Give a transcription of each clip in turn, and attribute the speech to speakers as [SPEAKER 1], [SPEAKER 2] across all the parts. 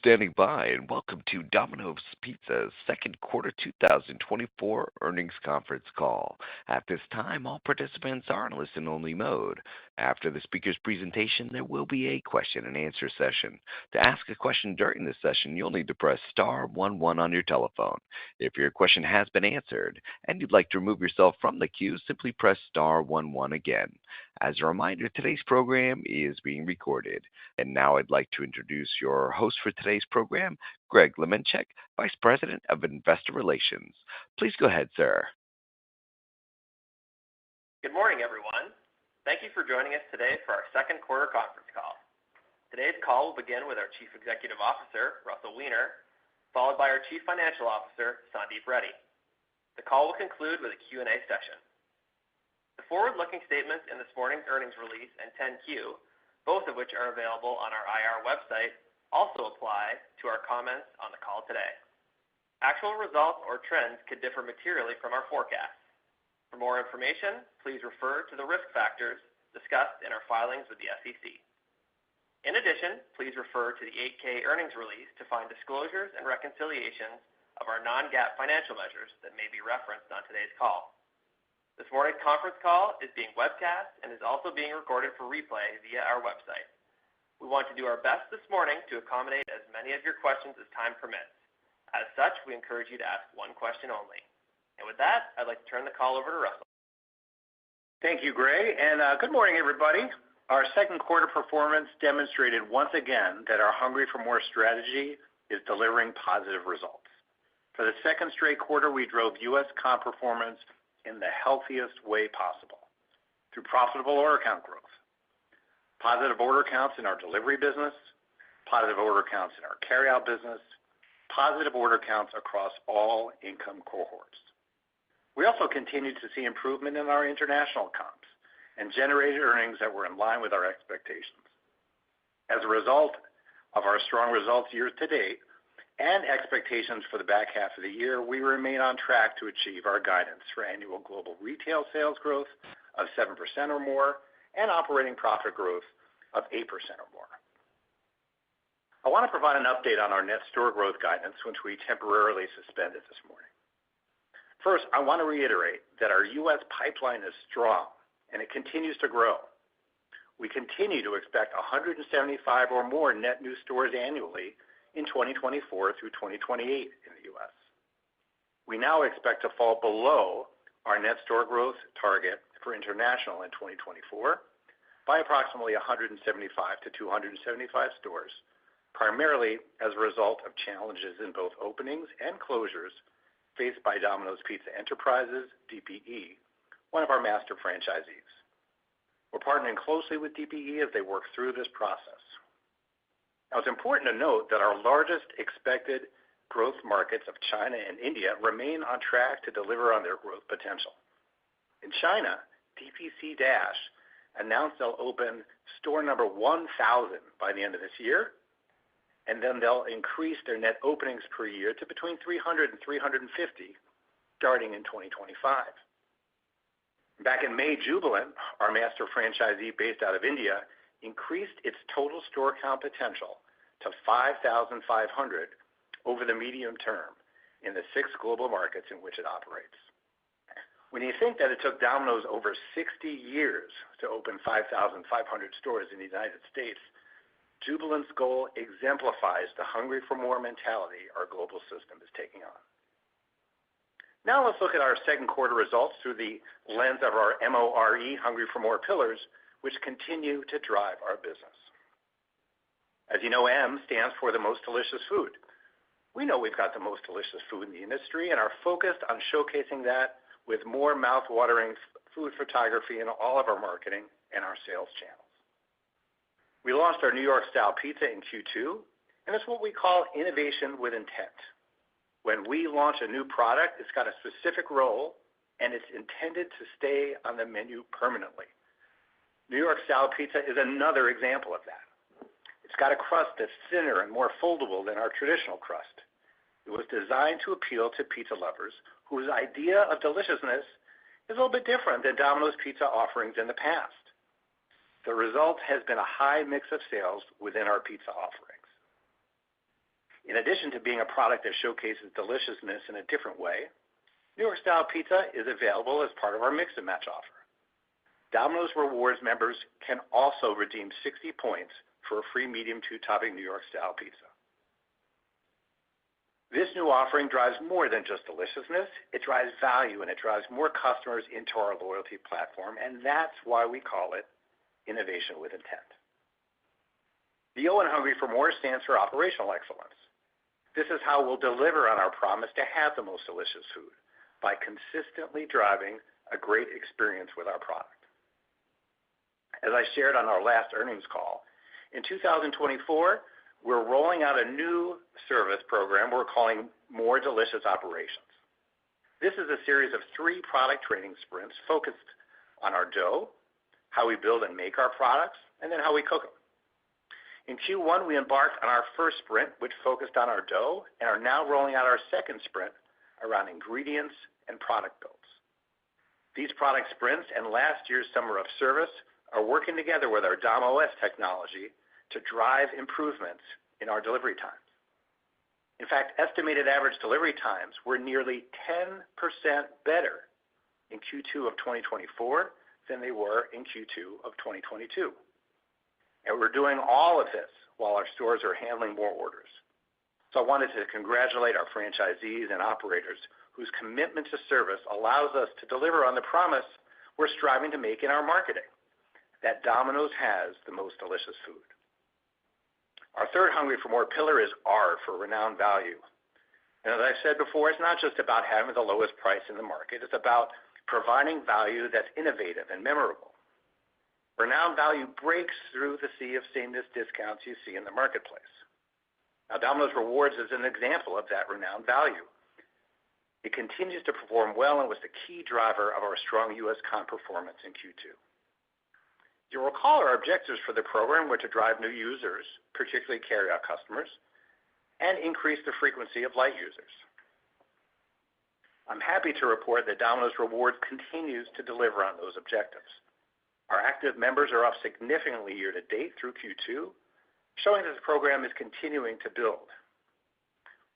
[SPEAKER 1] Standing by, and welcome to Domino's Pizza's second quarter 2024 earnings conference call. At this time, all participants are in listen-only mode. After the speaker's presentation, there will be a question-and-answer session. To ask a question during this session, you'll need to press star 11 on your telephone. If your question has been answered and you'd like to remove yourself from the queue, simply press star 11 again. As a reminder, today's program is being recorded. And now I'd like to introduce your host for today's program, Greg Lemenchick, Vice President of Investor Relations. Please go ahead, sir.
[SPEAKER 2] Good morning, everyone. Thank you for joining us today for our second quarter conference call. Today's call will begin with our Chief Executive Officer, Russell Weiner, followed by our Chief Financial Officer, Sandeep Reddy. The call will conclude with a Q&A session. The forward-looking statements in this morning's earnings release and 10-Q, both of which are available on our IR website, also apply to our comments on the call today. Actual results or trends could differ materially from our forecasts. For more information, please refer to the risk factors discussed in our filings with the SEC. In addition, please refer to the 8-K earnings release to find disclosures and reconciliations of our non-GAAP financial measures that may be referenced on today's call. This morning's conference call is being webcast and is also being recorded for replay via our website. We want to do our best this morning to accommodate as many of your questions as time permits. As such, we encourage you to ask one question only. And with that, I'd like to turn the call over to Russell.
[SPEAKER 3] Thank you, Gray, and good morning, everybody. Our second quarter performance demonstrated once again that our Hungry for More strategy is delivering positive results. For the second straight quarter, we drove U.S. comp performance in the healthiest way possible through profitable order count growth, positive order counts in our delivery business, positive order counts in our carryout business, positive order counts across all income cohorts. We also continued to see improvement in our international comps and generated earnings that were in line with our expectations. As a result of our strong results year to date and expectations for the back half of the year, we remain on track to achieve our guidance for annual global retail sales growth of 7% or more and operating profit growth of 8% or more. I want to provide an update on our net store growth guidance, which we temporarily suspended this morning. First, I want to reiterate that our U.S. pipeline is strong and it continues to grow. We continue to expect 175 or more net new stores annually in 2024 through 2028 in the U.S. We now expect to fall below our net store growth target for international in 2024 by approximately 175 to 275 stores, primarily as a result of challenges in both openings and closures faced by Domino's Pizza Enterprises, DPE, one of our master franchisees. We're partnering closely with DPE as they work through this process. Now, it's important to note that our largest expected growth markets of China and India remain on track to deliver on their growth potential. In China, DPC Dash announced they'll open store number 1,000 by the end of this year, and then they'll increase their net openings per year to between 300 and 350 starting in 2025. Back in May, Jubilant, our master franchisee based out of India, increased its total store count potential to 5,500 over the medium term in the 6 global markets in which it operates. When you think that it took Domino's over 60 years to open 5,500 stores in the United States, Jubilant's goal exemplifies the Hungry for More mentality our global system is taking on. Now let's look at our second quarter results through the lens of our MORE, Hungry for More pillars, which continue to drive our business. As you know, M stands for the most delicious food. We know we've got the most delicious food in the industry and are focused on showcasing that with more mouth-watering food photography in all of our marketing and our sales channels. We launched our New York-style pizza in Q2, and it's what we call innovation with intent. When we launch a new product, it's got a specific role, and it's intended to stay on the menu permanently. New York-style pizza is another example of that. It's got a crust that's thinner and more foldable than our traditional crust. It was designed to appeal to pizza lovers whose idea of deliciousness is a little bit different than Domino's Pizza offerings in the past. The result has been a high mix of sales within our pizza offerings. In addition to being a product that showcases deliciousness in a different way, New York Style Pizza is available as part of our Mix and Match offer. Domino's Rewards members can also redeem 60 points for a free medium two-topping New York Style Pizza. This new offering drives more than just deliciousness. It drives value, and it drives more customers into our loyalty platform, and that's why we call it innovation with intent. The O in Hungry for More stands for operational excellence. This is how we'll deliver on our promise to have the most delicious food, by consistently driving a great experience with our product. As I shared on our last earnings call, in 2024, we're rolling out a new service program we're calling More Delicious Operations. This is a series of 3 product training sprints focused on our dough, how we build and make our products, and then how we cook them. In Q1, we embarked on our first sprint, which focused on our dough, and are now rolling out our second sprint around ingredients and product builds. These product sprints and last year's Summer of Service are working together with our DomOS technology to drive improvements in our delivery times. In fact, estimated average delivery times were nearly 10% better in Q2 of 2024 than they were in Q2 of 2022. And we're doing all of this while our stores are handling more orders. So I wanted to congratulate our franchisees and operators whose commitment to service allows us to deliver on the promise we're striving to make in our marketing, that Domino's has the most delicious food. Our third Hungry for More pillar is R for renowned value. And as I said before, it's not just about having the lowest price in the market. It's about providing value that's innovative and memorable. Renowned value breaks through the sea of sameness discounts you see in the marketplace. Now, Domino's Rewards is an example of that renowned value. It continues to perform well and was the key driver of our strong U.S. comp performance in Q2. You'll recall our objectives for the program were to drive new users, particularly carryout customers, and increase the frequency of light users. I'm happy to report that Domino's Rewards continues to deliver on those objectives. Our active members are up significantly year to date through Q2, showing that the program is continuing to build.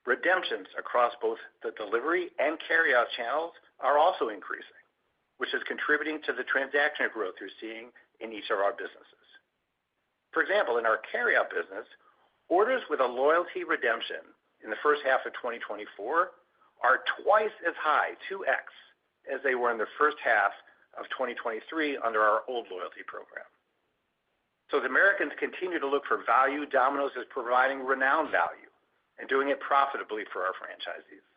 [SPEAKER 3] Redemptions across both the delivery and carryout channels are also increasing, which is contributing to the transaction growth you're seeing in each of our businesses. For example, in our carryout business, orders with a loyalty redemption in the first half of 2024 are twice as high, 2x, as they were in the first half of 2023 under our old loyalty program. So as Americans continue to look for value, Domino's is providing renowned value and doing it profitably for our franchisees.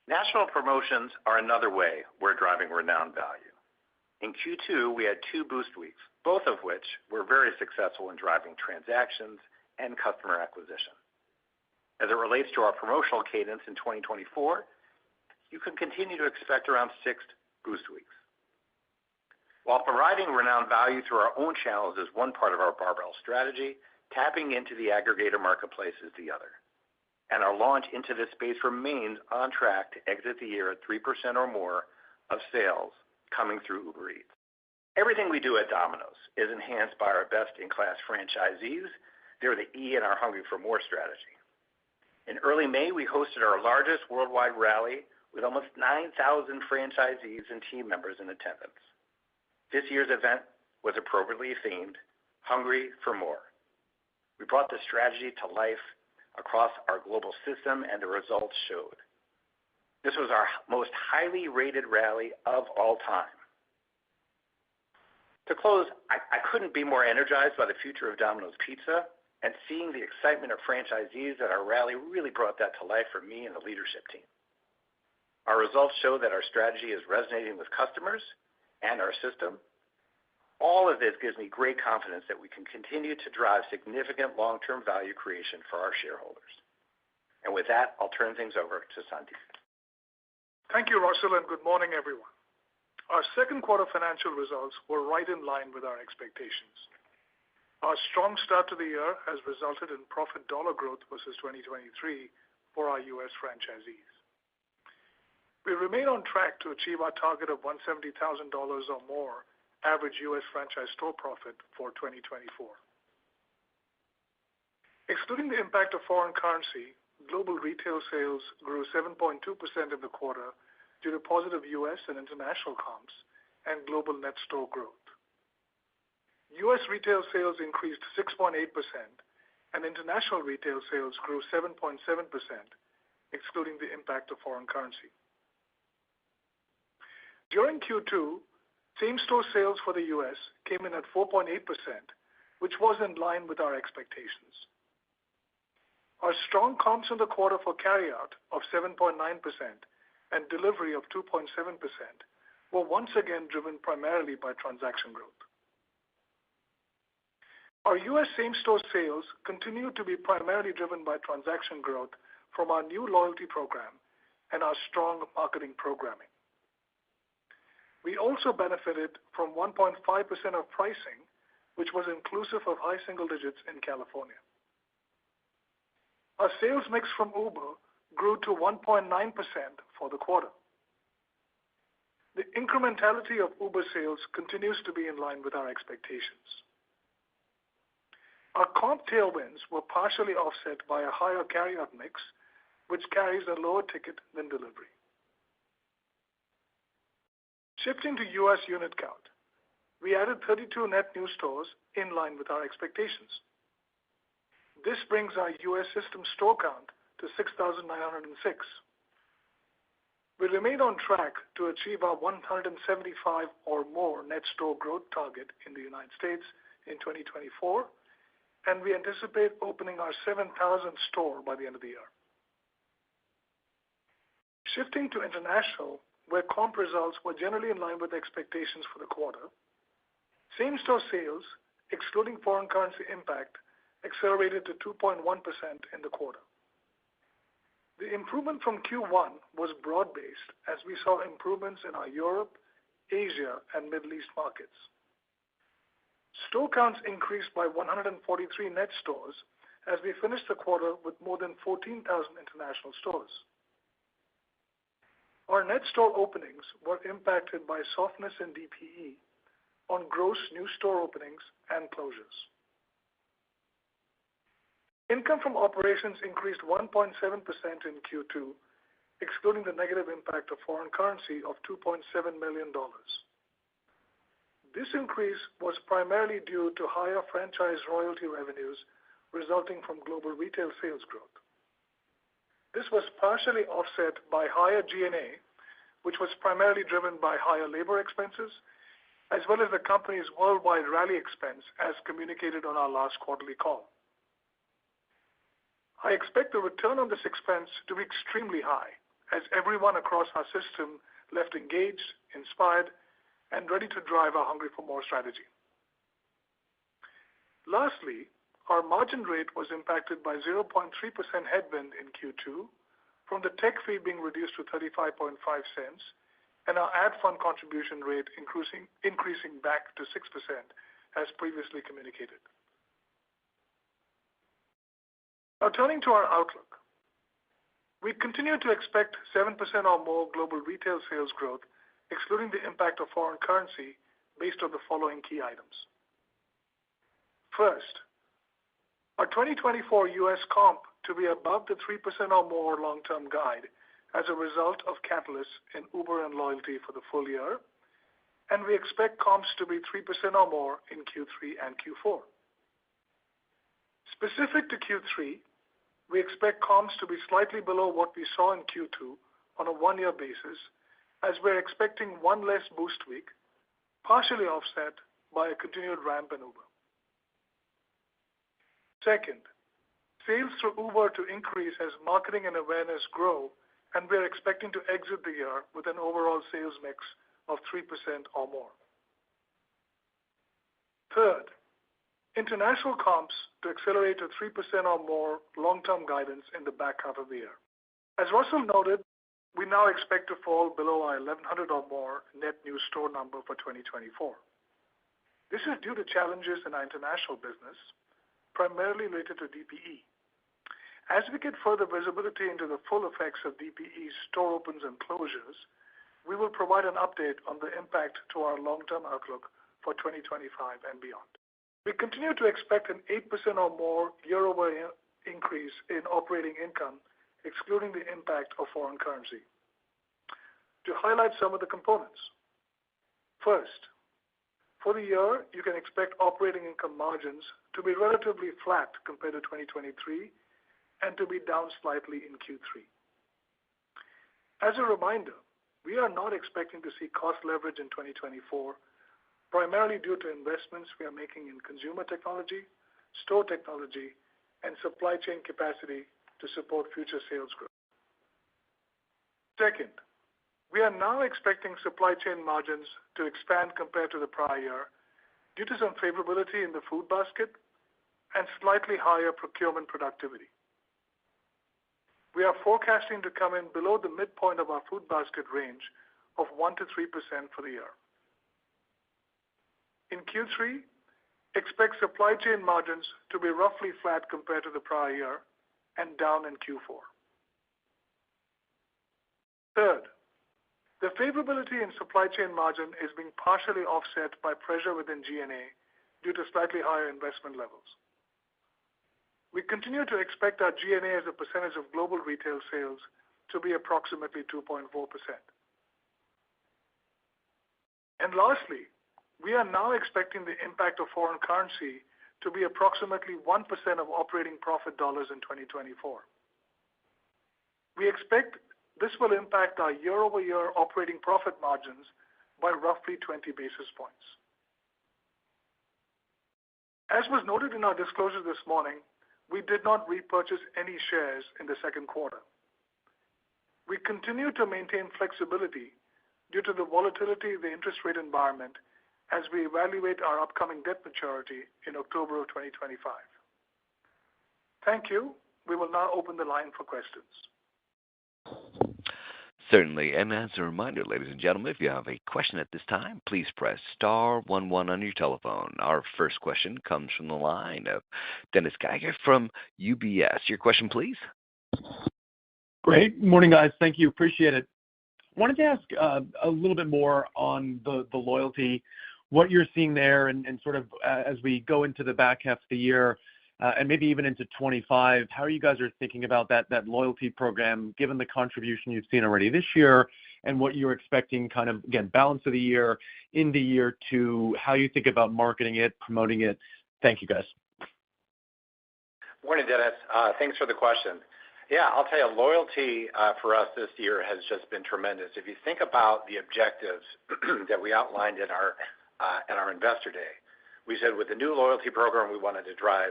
[SPEAKER 3] National promotions are another way we're driving renowned value. In Q2, we had 2 Boost Weeks, both of which were very successful in driving transactions and customer acquisition. As it relates to our promotional cadence in 2024, you can continue to expect around 6 Boost Weeks. While providing renowned value through our own channels is one part of our barbell strategy, tapping into the aggregator marketplace is the other. And our launch into this space remains on track to exit the year at 3% or more of sales coming through Uber Eats. Everything we do at Domino's is enhanced by our best-in-class franchisees. They're the E in our Hungry for More strategy. In early May, we hosted our largest worldwide rally with almost 9,000 franchisees and team members in attendance. This year's event was appropriately themed, Hungry for More. We brought the strategy to life across our global system, and the results showed. This was our most highly rated rally of all time. To close, I couldn't be more energized by the future of Domino's Pizza, and seeing the excitement of franchisees at our rally really brought that to life for me and the leadership team. Our results show that our strategy is resonating with customers and our system. All of this gives me great confidence that we can continue to drive significant long-term value creation for our shareholders. And with that, I'll turn things over to Sandeep.
[SPEAKER 4] Thank you, Russell, and good morning, everyone. Our second quarter financial results were right in line with our expectations. Our strong start to the year has resulted in profit dollar growth versus 2023 for our U.S. franchisees. We remain on track to achieve our target of $170,000 or more average U.S. franchise store profit for 2024. Excluding the impact of foreign currency, global retail sales grew 7.2% in the quarter due to positive U.S. and international comps and global net store growth. U.S. retail sales increased 6.8%, and international retail sales grew 7.7%, excluding the impact of foreign currency. During Q2, same-store sales for the U.S. came in at 4.8%, which was in line with our expectations. Our strong comps in the quarter for carryout of 7.9% and delivery of 2.7% were once again driven primarily by transaction growth. Our U.S. same-store sales continue to be primarily driven by transaction growth from our new loyalty program and our strong marketing programming. We also benefited from 1.5% of pricing, which was inclusive of high single digits in California. Our sales mix from Uber grew to 1.9% for the quarter. The incrementality of Uber sales continues to be in line with our expectations. Our comp tailwinds were partially offset by a higher carryout mix, which carries a lower ticket than delivery. Shifting to U.S. unit count, we added 32 net new stores in line with our expectations. This brings our U.S. system store count to 6,906. We remain on track to achieve our 175 or more net store growth target in the United States in 2024, and we anticipate opening our 7,000th store by the end of the year. Shifting to international, where comp results were generally in line with expectations for the quarter, same-store sales, excluding foreign currency impact, accelerated to 2.1% in the quarter. The improvement from Q1 was broad-based as we saw improvements in our Europe, Asia, and Middle East markets. Store counts increased by 143 net stores as we finished the quarter with more than 14,000 international stores. Our net store openings were impacted by softness in DPE on gross new store openings and closures. Income from operations increased 1.7% in Q2, excluding the negative impact of foreign currency of $2.7 million. This increase was primarily due to higher franchise royalty revenues resulting from global retail sales growth. This was partially offset by higher G&A, which was primarily driven by higher labor expenses, as well as the company's worldwide rally expense as communicated on our last quarterly call. I expect the return on this expense to be extremely high, as everyone across our system left engaged, inspired, and ready to drive our Hungry for More strategy. Lastly, our margin rate was impacted by 0.3% headwind in Q2 from the tech fee being reduced to 35.5 cents and our ad fund contribution rate increasing back to 6% as previously communicated. Now turning to our outlook. We continue to expect 7% or more global retail sales growth, excluding the impact of foreign currency, based on the following key items. First, our 2024 U.S. comp to be above the 3% or more long-term guide as a result of catalysts in Uber and loyalty for the full year, and we expect comps to be 3% or more in Q3 and Q4. Specific to Q3, we expect comps to be slightly below what we saw in Q2 on a one-year basis, as we're expecting one less boost week, partially offset by a continued ramp in Uber. Second, sales through Uber to increase as marketing and awareness grow, and we're expecting to exit the year with an overall sales mix of 3% or more. Third, international comps to accelerate to 3% or more long-term guidance in the back half of the year. As Russell noted, we now expect to fall below our 1,100 or more net new store number for 2024. This is due to challenges in our international business, primarily related to DPE. As we get further visibility into the full effects of DPE's store opens and closures, we will provide an update on the impact to our long-term outlook for 2025 and beyond. We continue to expect an 8% or more year-over-year increase in operating income, excluding the impact of foreign currency. To highlight some of the components. First, for the year, you can expect operating income margins to be relatively flat compared to 2023 and to be down slightly in Q3. As a reminder, we are not expecting to see cost leverage in 2024, primarily due to investments we are making in consumer technology, store technology, and supply chain capacity to support future sales growth. Second, we are now expecting supply chain margins to expand compared to the prior year due to some favorability in the food basket and slightly higher procurement productivity. We are forecasting to come in below the midpoint of our food basket range of 1 to 3% for the year. In Q3, expect supply chain margins to be roughly flat compared to the prior year and down in Q4. Third, the favorability in supply chain margin is being partially offset by pressure within G&A due to slightly higher investment levels. We continue to expect our G&A as a percentage of global retail sales to be approximately 2.4%. And lastly, we are now expecting the impact of foreign currency to be approximately 1% of operating profit dollars in 2024. We expect this will impact our year-over-year operating profit margins by roughly 20 basis points. As was noted in our disclosure this morning, we did not repurchase any shares in the second quarter. We continue to maintain flexibility due to the volatility of the interest rate environment as we evaluate our upcoming debt maturity in October of 2025. Thank you. We will now open the line for questions.
[SPEAKER 1] Certainly. And as a reminder, ladies and gentlemen, if you have a question at this time, please press star 11 on your telephone. Our first question comes from the line of Dennis Geiger from UBS. Your question, please.
[SPEAKER 5] Great. Morning, guys. Thank you. Appreciate it. Wanted to ask a little bit more on the loyalty, what you're seeing there, and sort of as we go into the back half of the year and maybe even into 25, how you guys are thinking about that loyalty program, given the contribution you've seen already this year and what you're expecting kind of, again, balance of the year, in the year to how you think about marketing it, promoting it. Thank you, guys.
[SPEAKER 3] Morning, Dennis. Thanks for the question. Yeah, I'll tell you, loyalty for us this year has just been tremendous. If you think about the objectives that we outlined in our Investor Day, we said with the new loyalty program, we wanted to drive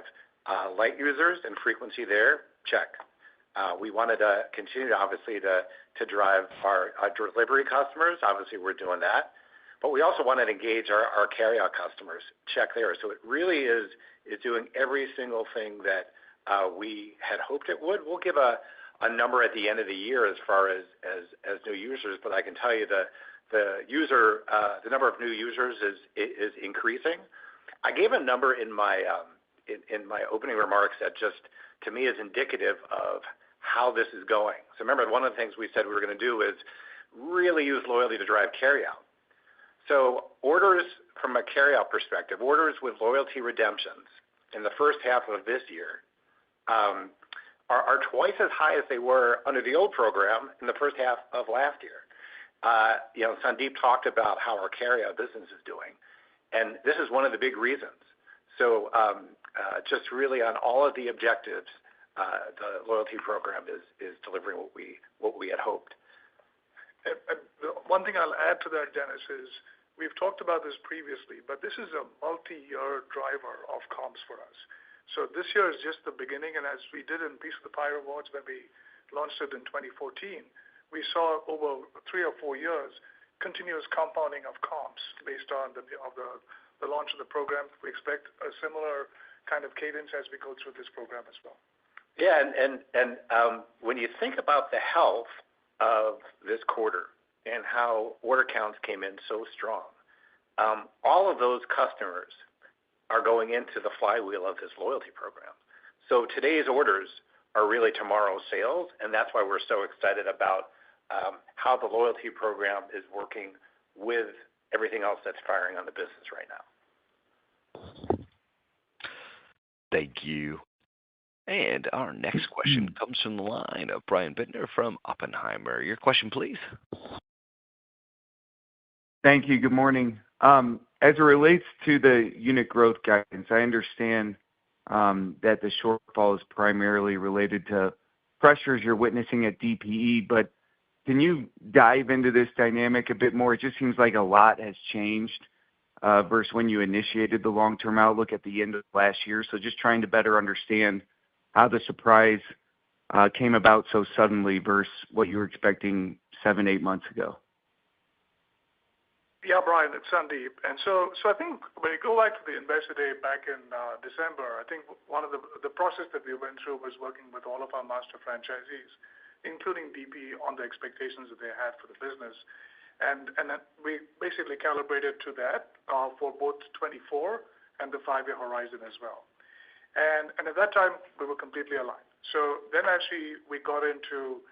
[SPEAKER 3] light users and frequency there, check. We wanted to continue, obviously, to drive our delivery customers. Obviously, we're doing that. But we also wanted to engage our carryout customers, check there. So it really is doing every single thing that we had hoped it would. We'll give a number at the end of the year as far as new users, but I can tell you the number of new users is increasing. I gave a number in my opening remarks that just, to me, is indicative of how this is going. So remember, one of the things we said we were going to do is really use loyalty to drive carryout. So orders from a carryout perspective, orders with loyalty redemptions in the first half of this year are twice as high as they were under the old program in the first half of last year. Sandeep talked about how our carryout business is doing, and this is one of the big reasons. So just really on all of the objectives, the loyalty program is delivering what we had hoped.
[SPEAKER 4] The one thing I'll add to that, Dennis, is we've talked about this previously, but this is a multi-year driver of comps for us. So this year is just the beginning, and as we did in Piece of the Pie Rewards when we launched it in 2014, we saw over 3 or 4 years continuous compounding of comps based on the launch of the program. We expect a similar kind of cadence as we go through this program as well.
[SPEAKER 3] Yeah, and when you think about the health of this quarter and how order counts came in so strong, all of those customers are going into the flywheel of this loyalty program. So today's orders are really tomorrow's sales, and that's why we're so excited about how the loyalty program is working with everything else that's firing on the business right now.
[SPEAKER 1] Thank you. And our next question comes from the line of Brian Bittner from Oppenheimer. Your question, please.
[SPEAKER 6] Thank you. Good morning. As it relates to the unit growth guidance, I understand that the shortfall is primarily related to pressures you're witnessing at DPE, but can you dive into this dynamic a bit more? It just seems like a lot has changed versus when you initiated the long-term outlook at the end of last year. So just trying to better understand how the surprise came about so suddenly versus what you were expecting 7-8 months ago.
[SPEAKER 4] Yeah, Brian, it's Sandeep. And so I think when you go back to the Investor Day back in December, I think one of the process that we went through was working with all of our master franchisees, including DPE, on the expectations that they had for the business. And then we basically calibrated to that for both 24 and the 5-year horizon as well. And at that time, we were completely aligned. So then actually we got into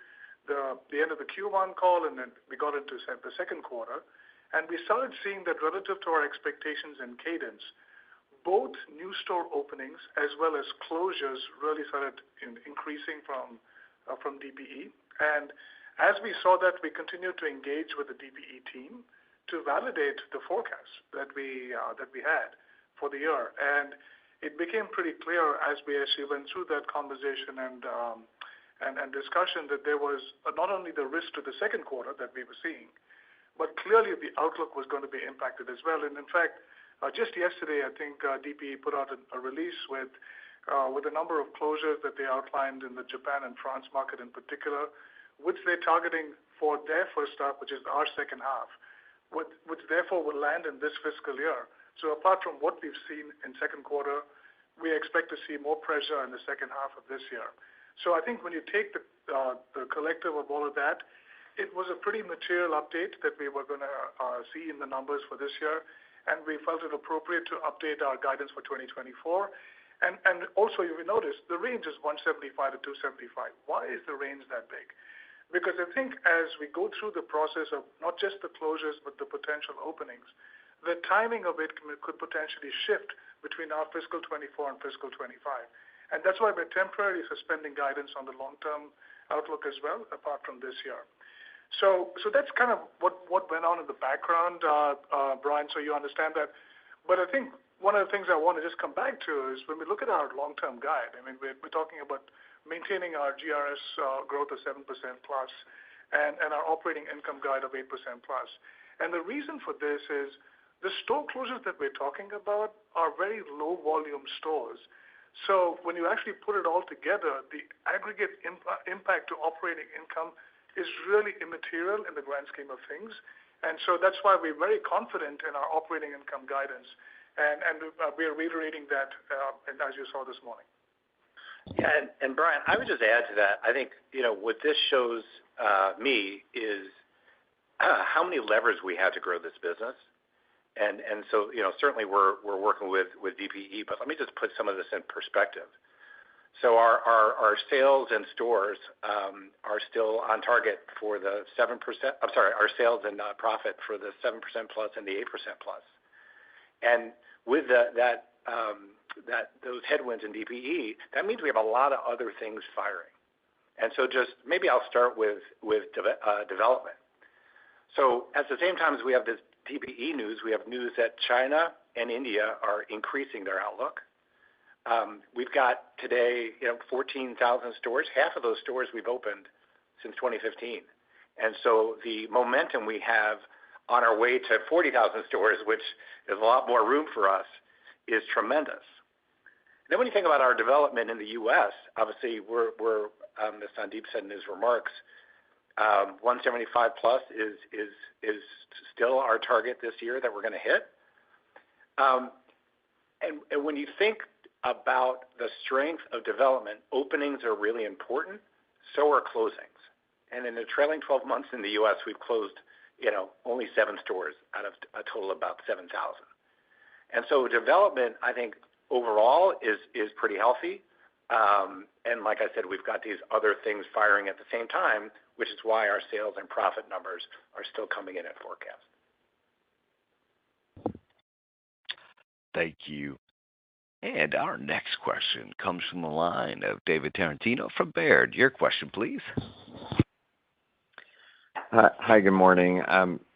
[SPEAKER 4] the end of the Q1 call, and then we got into the second quarter, and we started seeing that relative to our expectations and cadence, both new store openings as well as closures really started increasing from DPE. And as we saw that, we continued to engage with the DPE team to validate the forecast that we had for the year. And it became pretty clear as we actually went through that conversation and discussion that there was not only the risk to the second quarter that we were seeing, but clearly the outlook was going to be impacted as well. And in fact, just yesterday, I think DPE put out a release with a number of closures that they outlined in the Japan and France market in particular, which they're targeting for their first half, which is our second half, which therefore will land in this fiscal year. So apart from what we've seen in second quarter, we expect to see more pressure in the second half of this year. So I think when you take the collective of all of that, it was a pretty material update that we were going to see in the numbers for this year, and we felt it appropriate to update our guidance for 2024. And also, you will notice the range is 175 to 275. Why is the range that big? Because I think as we go through the process of not just the closures, but the potential openings, the timing of it could potentially shift between our fiscal 24 and fiscal 25. And that's why we're temporarily suspending guidance on the long-term outlook as well, apart from this year. So that's kind of what went on in the background, Brian, so you understand that. But I think one of the things I want to just come back to is when we look at our long-term guide, I mean, we're talking about maintaining our GRS growth of 7% plus and our operating income guide of 8% plus. And the reason for this is the store closures that we're talking about are very low volume stores. So when you actually put it all together, the aggregate impact to operating income is really immaterial in the grand scheme of things. And so that's why we're very confident in our operating income guidance. And we're reiterating that, and as you saw this morning.
[SPEAKER 3] Yeah, and Brian, I would just add to that. I think, what this shows me is how many levers we have to grow this business. And so, certainly we're working with DPE, but let me just put some of this in perspective. So our sales and stores are still on target for the 7%. I'm sorry, our sales and profit for the 7% plus and the 8% plus. And with those headwinds in DPE, that means we have a lot of other things firing. And so just maybe I'll start with development. So at the same time as we have this DPE news, we have news that China and India are increasing their outlook. We've got today, 14,000 stores. Half of those stores we've opened since 2015. And so the momentum we have on our way to 40,000 stores, which is a lot more room for us, is tremendous. Then when you think about our development in the U.S., obviously we're as Sandeep said in his remarks, 175 plus is still our target this year that we're going to hit. And when you think about the strength of development, openings are really important, so are closings. And in the trailing 12 months in the U.S., we've closed, only 7 stores out of a total of about 7,000. And so development, I think, overall is pretty healthy. And like I said, we've got these other things firing at the same time, which is why our sales and profit numbers are still coming in at forecast.
[SPEAKER 1] Thank you. And our next question comes from the line of David Tarantino from Baird. Your question, please.
[SPEAKER 7] Hi, good morning.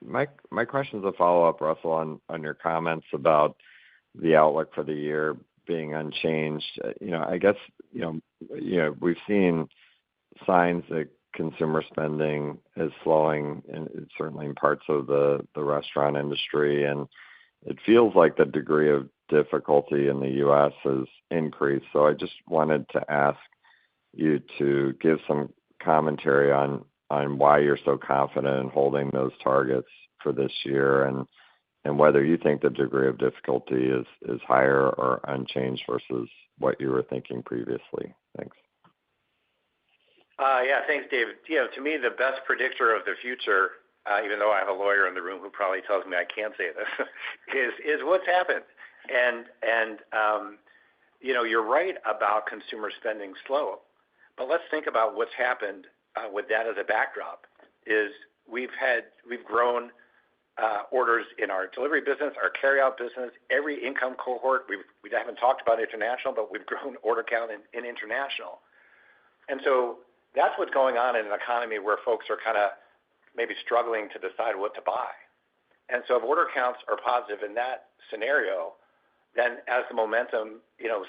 [SPEAKER 7] My question is a follow-up, Russell, on your comments about the outlook for the year being unchanged. I guess, we've seen signs that consumer spending is slowing, and certainly in parts of the restaurant industry, and it feels like the degree of difficulty in the U.S. has increased. So I just wanted to ask you to give some commentary on why you're so confident in holding those targets for this year, and whether you think the degree of difficulty is higher or unchanged versus what you were thinking previously. Thanks.
[SPEAKER 3] Yeah, thanks, David. To me, the best predictor of the future, even though I have a lawyer in the room who probably tells me I can't say this, is what's happened. And you're right about consumer spending slow, but let's think about what's happened with that as a backdrop. Is we've grown orders in our delivery business, our carryout business, every income cohort. We haven't talked about international, but we've grown order count in international. And so that's what's going on in an economy where folks are kind of maybe struggling to decide what to buy. And so if order counts are positive in that scenario, then as the momentum,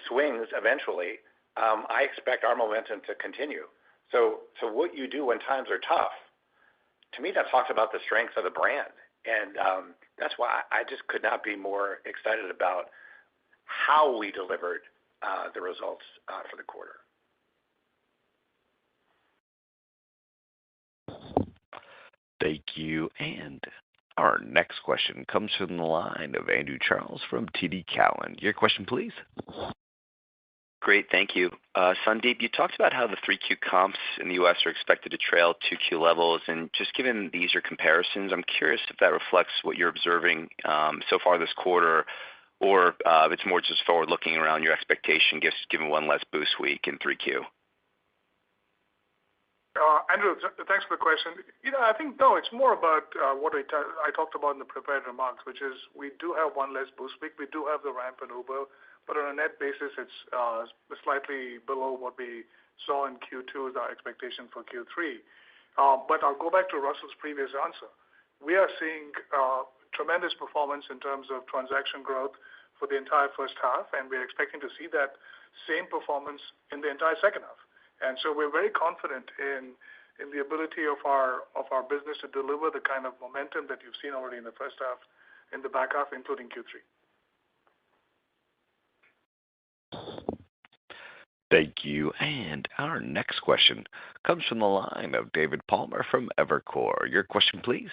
[SPEAKER 3] swings eventually, I expect our momentum to continue. So what you do when times are tough, to me, that talks about the strength of the brand. And that's why I just could not be more excited about how we delivered the results for the quarter.
[SPEAKER 1] Thank you. And our next question comes from the line of Andrew Charles from TD Cowen. Your question, please.
[SPEAKER 8] Great, thank you. Sandeep, you talked about how the 3Q comps in the U.S. are expected to trail 2Q levels, and just given these are comparisons, I'm curious if that reflects what you're observing so far this quarter, or if it's more just forward-looking around your expectation, given one less boost week in 3Q.
[SPEAKER 4] Andrew, thanks for the question. I think, no, it's more about what I talked about in the prepared remarks, which is we do have one less boost week. We do have the ramp in Uber, but on a net basis, it's slightly below what we saw in Q2 is our expectation for Q3. But I'll go back to Russell's previous answer. We are seeing tremendous performance in terms of transaction growth for the entire first half, and we're expecting to see that same performance in the entire second half. And so we're very confident in the ability of our business to deliver the kind of momentum that you've seen already in the first half, in the back half, including Q3.
[SPEAKER 1] Thank you. And our next question comes from the line of David Palmer from Evercore. Your question, please.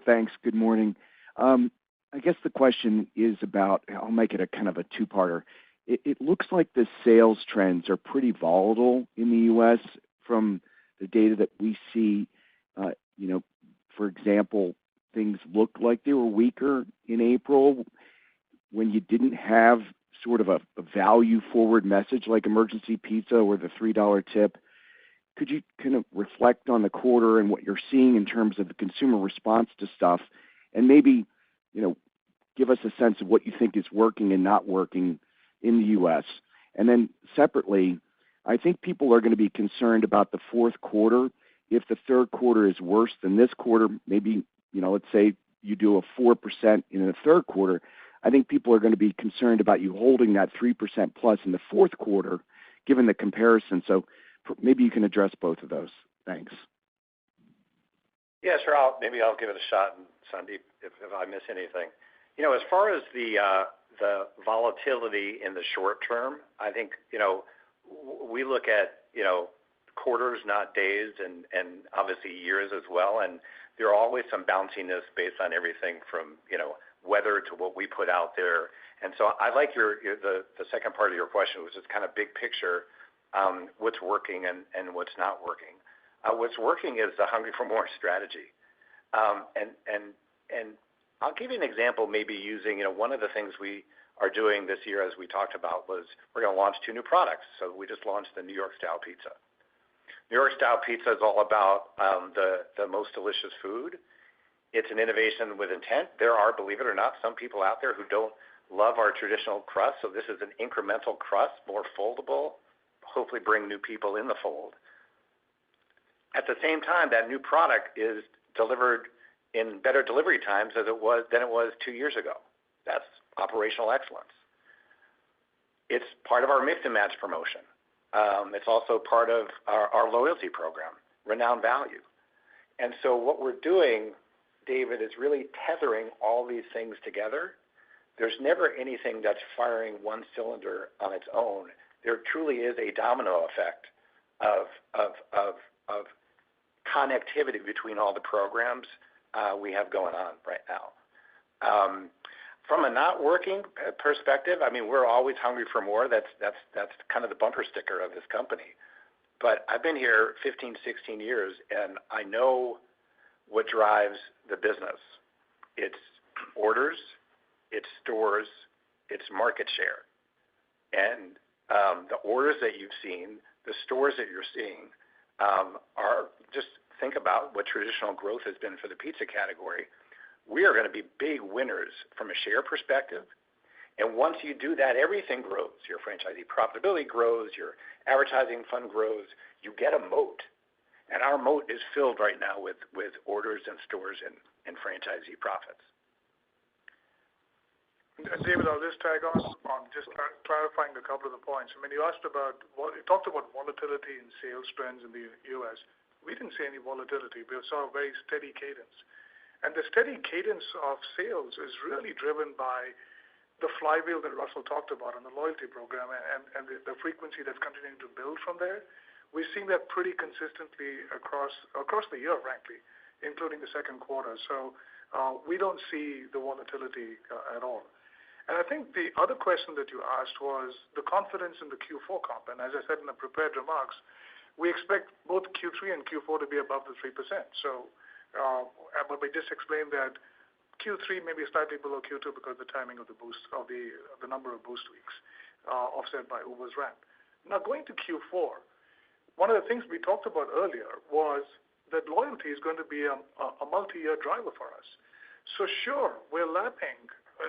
[SPEAKER 9] Thanks. Good morning. I guess the question is about, I'll make it a kind of a two-parter. It looks like the sales trends are pretty volatile in the U.S. from the data that we see. For example, things look like they were weaker in April when you didn't have sort of a value forward message like emergency pizza or the $3 tip. Could you kind of reflect on the quarter and what you're seeing in terms of the consumer response to stuff, and maybe, give us a sense of what you think is working and not working in the U.S. And then separately, I think people are going to be concerned about the fourth quarter. If the third quarter is worse than this quarter, maybe, let's say you do a 4% in the third quarter, I think people are going to be concerned about you holding that 3% plus in the fourth quarter, given the comparison. So maybe you can address both of those. Thanks.
[SPEAKER 3] Yeah, sure. Maybe I'll give it a shot, and Sandeep, if I miss anything. As far as the volatility in the short term, I think, we look at, quarters, not days, and obviously years as well. And there are always some bounciness based on everything from, weather to what we put out there. And so I like the second part of your question, which is kind of big picture, what's working and what's not working. What's working is the Hungry for More strategy. And I'll give you an example, maybe using, one of the things we are doing this year, as we talked about, was we're going to launch 2 new products. So we just launched the New York Style Pizza. New York Style Pizza is all about the most delicious food. It's an innovation with intent. There are, believe it or not, some people out there who don't love our traditional crust, so this is an incremental crust, more foldable, hopefully bring new people in the fold. At the same time, that new product is delivered in better delivery times than it was 2 years ago. That's operational excellence. It's part of our mix and match promotion. It's also part of our loyalty program, Renowned Value. And so what we're doing, David, is really tethering all these things together. There's never anything that's firing one cylinder on its own. There truly is a domino effect of connectivity between all the programs we have going on right now. From a not working perspective, I mean, we're always hungry for more. That's kind of the bumper sticker of this company. But I've been here 15, 16 years, and I know what drives the business. It's orders, it's stores, it's market share. And the orders that you've seen, the stores that you're seeing, are just think about what traditional growth has been for the pizza category. We are going to be big winners from a share perspective. And once you do that, everything grows. Your franchisee profitability grows, your advertising fund grows, you get a moat. And our moat is filled right now with orders and stores and franchisee profits.
[SPEAKER 4] And David, I'll just tag on just clarifying a couple of the points. I mean, you talked about volatility in sales trends in the U.S. We didn't see any volatility. We saw a very steady cadence. And the steady cadence of sales is really driven by the flywheel that Russell talked about on the loyalty program and the frequency that's continuing to build from there. We've seen that pretty consistently across the year, frankly, including the second quarter. So we don't see the volatility at all. And I think the other question that you asked was the confidence in the Q4 comp. And as I said in the prepared remarks, we expect both Q3 and Q4 to be above the 3%. So, but we just explained that Q3 may be slightly below Q2 because of the timing of the boost of the number of boost weeks, offset by Uber's ramp. Now going to Q4, one of the things we talked about earlier was that loyalty is going to be a multi-year driver for us. So sure, we're lapping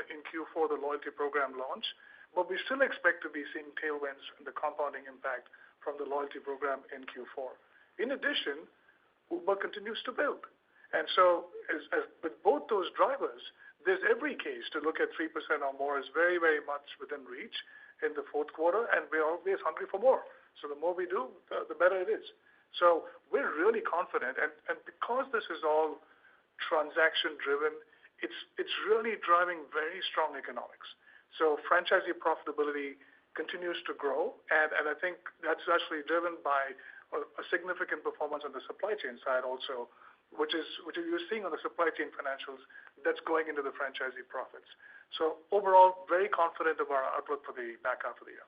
[SPEAKER 4] in Q4 the loyalty program launch, but we still expect to be seeing tailwinds and the compounding impact from the loyalty program in Q4. In addition, Uber continues to build. And so as with both those drivers, there's every case to look at 3% or more is very, very much within reach in the fourth quarter, and we're always hungry for more. So the more we do, the better it is. So we're really confident, and because this is all transaction-driven, it's really driving very strong economics. So franchisee profitability continues to grow, and I think that's actually driven by a significant performance on the supply chain side also, which you're seeing on the supply chain financials that's going into the franchisee profits. So overall, very confident of our outlook for the back half of the year.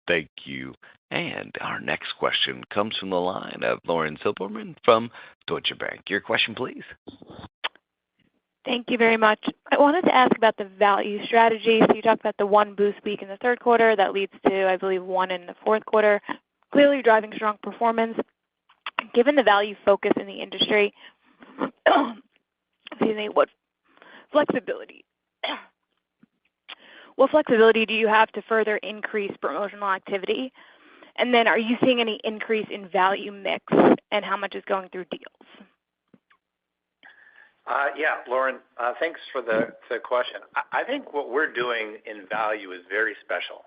[SPEAKER 1] Thank you. And our next question comes from the line of Lauren Silberman from Deutsche Bank. Your question, please.
[SPEAKER 10] Thank you very much. I wanted to ask about the value strategy. So you talked about the one boost week in the third quarter that leads to, I believe, one in the fourth quarter, clearly driving strong performance. Given the value focus in the industry, excuse me, what flexibility do you have to further increase promotional activity? And then are you seeing any increase in value mix, and how much is going through deals?
[SPEAKER 3] Yeah, Lauren, thanks for the question. I think what we're doing in value is very special,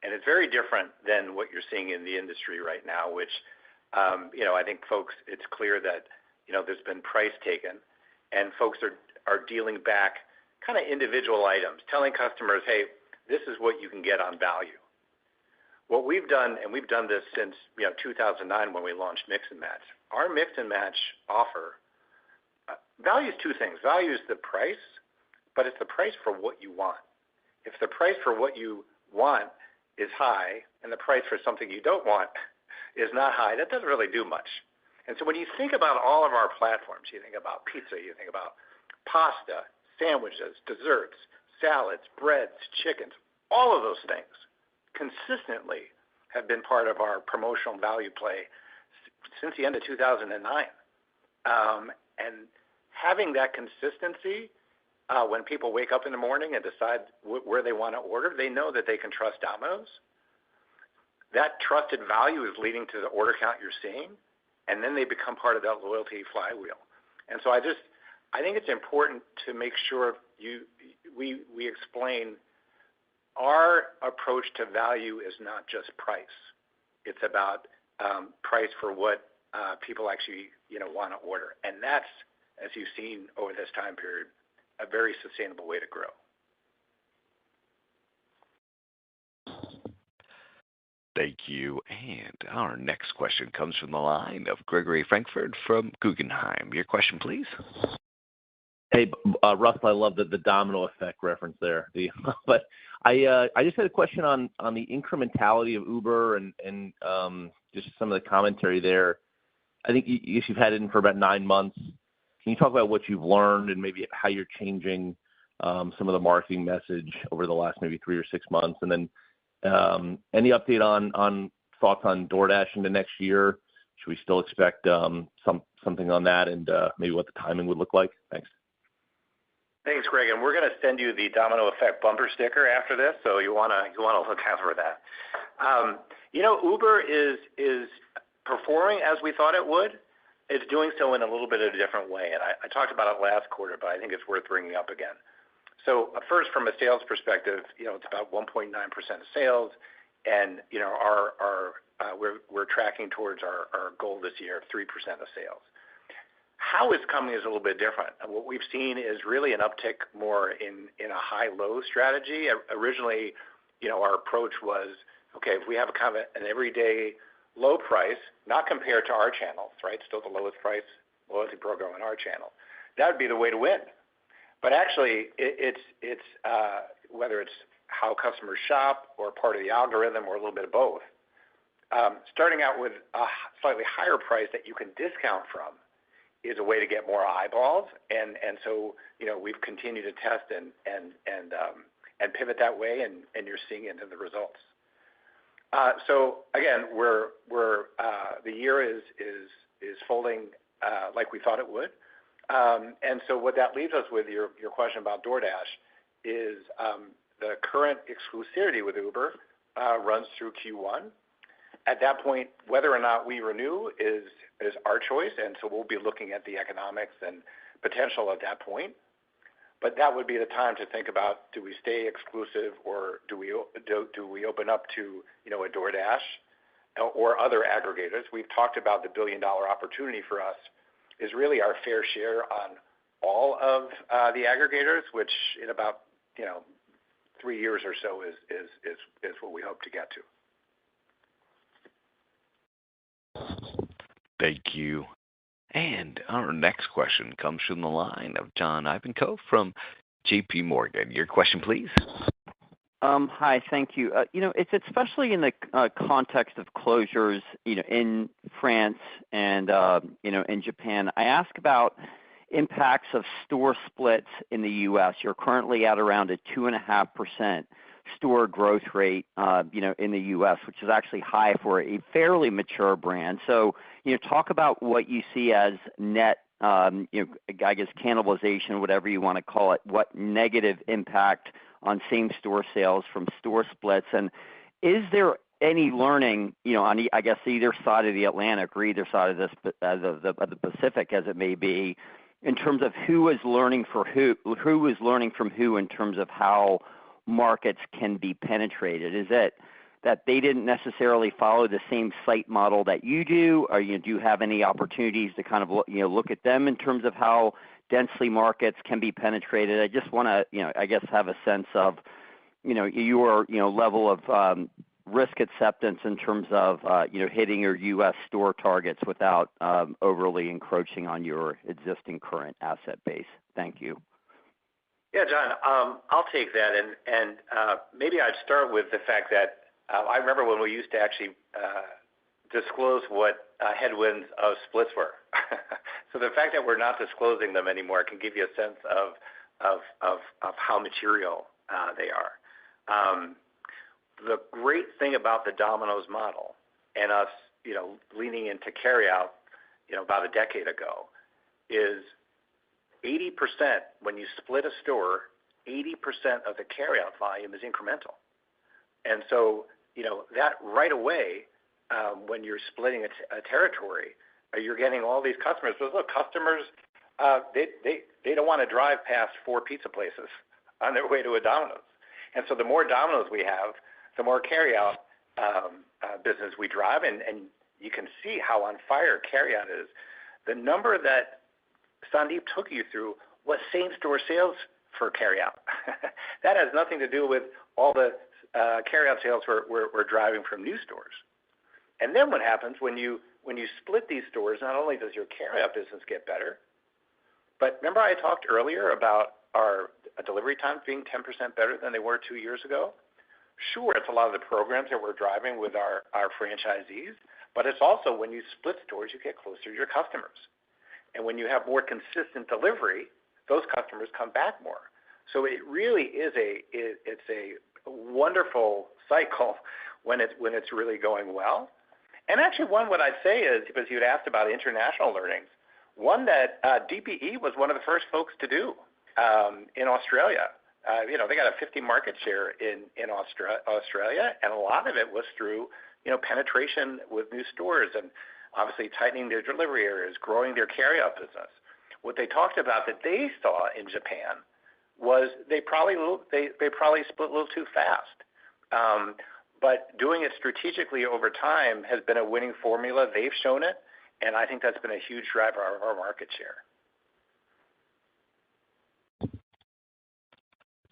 [SPEAKER 3] and it's very different than what you're seeing in the industry right now, which, I think folks, it's clear that, there's been price taken, and folks are dealing back kind of individual items, telling customers, hey, this is what you can get on value. What we've done, and we've done this since 2009 when we launched Mix and Match, our Mix and Match offer values two things. Value is the price, but it's the price for what you want. If the price for what you want is high and the price for something you don't want is not high, that doesn't really do much. And so when you think about all of our platforms, you think about pizza, you think about pasta, sandwiches, desserts, salads, breads, chickens, all of those things consistently have been part of our promotional value play since the end of 2009. And having that consistency when people wake up in the morning and decide where they want to order, they know that they can trust Domino's. That trusted value is leading to the order count you're seeing, and then they become part of that loyalty flywheel. And so I think it's important to make sure we explain our approach to value is not just price. It's about price for what people actually want to order, and that's, as you've seen over this time period, a very sustainable way to grow.
[SPEAKER 1] Thank you. And our next question comes from the line of Gregory Frankfurt from Guggenheim. Your question, please.
[SPEAKER 11] Hey, Russell, I love the domino effect reference there. But I just had a question on the incrementality of Uber and just some of the commentary there. I think you've had it in for about 9 months. Can you talk about what you've learned and maybe how you're changing some of the marketing message over the last maybe 3 or 6 months? And then any update on thoughts on DoorDash into next year? Should we still expect something on that, and maybe what the timing would look like? Thanks.
[SPEAKER 3] Thanks, Greg. And we're going to send you the domino effect bumper sticker after this, so you want to look out for that. Uber is performing as we thought it would. It's doing so in a little bit of a different way, and I talked about it last quarter, but I think it's worth bringing up again. So first, from a sales perspective, it's about 1.9% of sales, and we're tracking towards our goal this year of 3% of sales. How it's coming is a little bit different. What we've seen is really an uptick more in a high-low strategy. Originally, our approach was, okay, if we have a kind of an everyday low price, not compared to our channels, right? Still the lowest price loyalty program on our channel. That would be the way to win. But actually, it's whether it's how customers shop or part of the algorithm or a little bit of both. Starting out with a slightly higher price that you can discount from is a way to get more eyeballs, and so we've continued to test and pivot that way, and you're seeing it in the results. So again, the year is folding like we thought it would. And so what that leaves us with, your question about DoorDash, is the current exclusivity with Uber runs through Q1. At that point, whether or not we renew is our choice, and so we'll be looking at the economics and potential at that point. But that would be the time to think about, do we stay exclusive, or do we open up to a DoorDash or other aggregators? We've talked about the billion-dollar opportunity for us is really our fair share on all of the aggregators, which in about 3 years or so is what we hope to get to.
[SPEAKER 1] Thank you. And our next question comes from the line of John Ivankoe from J.P. Morgan. Your question, please.
[SPEAKER 12] Hi, thank you. It's especially in the context of closures, in France and in Japan. I ask about impacts of store splits in the U.S. You're currently at around a 2.5% store growth rate, in the U.S., which is actually high for a fairly mature brand. So, talk about what you see as net, I guess cannibalization, whatever you want to call it. What negative impact on same-store sales from store splits, and is there any learning, on I guess either side of the Atlantic or either side of the Pacific, as it may be, in terms of who is learning from who in terms of how markets can be penetrated? Is it that they didn't necessarily follow the same site model that you do, or do you have any opportunities to kind of look at them in terms of how densely markets can be penetrated? I just want to, I guess, have a sense of, your, level of risk acceptance in terms of, hitting your U.S. store targets without overly encroaching on your existing current asset base. Thank you.
[SPEAKER 3] Yeah, John, I'll take that, and maybe I'd start with the fact that I remember when we used to actually disclose what headwinds of splits were. So the fact that we're not disclosing them anymore can give you a sense of how material they are. The great thing about the Domino's model and us leaning into carryout, about a decade ago, is 80% when you split a store, 80% of the carryout volume is incremental. And so, that right away, when you're splitting a territory, you're getting all these customers. But look, customers, they don't want to drive past 4 pizza places on their way to a Domino's. And so the more Domino's we have, the more carryout business we drive. And you can see how on fire carryout is. The number that Sandeep took you through was same-store sales for carryout. That has nothing to do with all the carryout sales we're driving from new stores. And then what happens when you split these stores, not only does your carryout business get better, but remember I talked earlier about our delivery times being 10% better than they were 2 years ago? Sure, it's a lot of the programs that we're driving with our franchisees, but it's also when you split stores, you get closer to your customers. And when you have more consistent delivery, those customers come back more. So it really is it's a wonderful cycle when it's really going well. And actually, what I'd say is, because you'd asked about international learnings, one that DPE was one of the first folks to do in Australia. They got a 50 market share in Australia, and a lot of it was through penetration with new stores and obviously tightening their delivery areas, growing their carryout business. What they talked about that they saw in Japan was they probably split a little too fast. But doing it strategically over time has been a winning formula. They've shown it, and I think that's been a huge driver of our market share.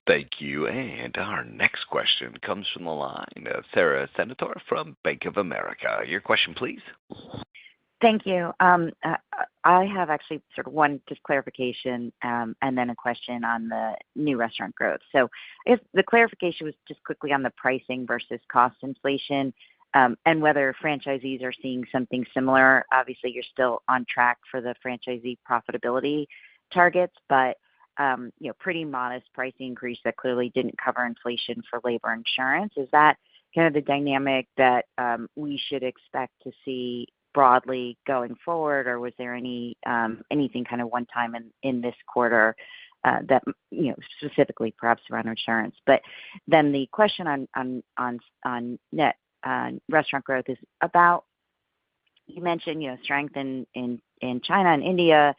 [SPEAKER 1] Thank you. And our next question comes from the line of Sara Senatore from Bank of America. Your question, please.
[SPEAKER 13] Thank you. I have actually sort of one just clarification and then a question on the new restaurant growth. So I guess the clarification was just quickly on the pricing versus cost inflation and whether franchisees are seeing something similar. Obviously, you're still on track for the franchisee profitability targets, but pretty modest pricing increase that clearly didn't cover inflation for labor insurance. Is that kind of the dynamic that we should expect to see broadly going forward, or was there anything kind of one time in this quarter that specifically perhaps around insurance? But then the question on net restaurant growth is about, you mentioned strength in China and India.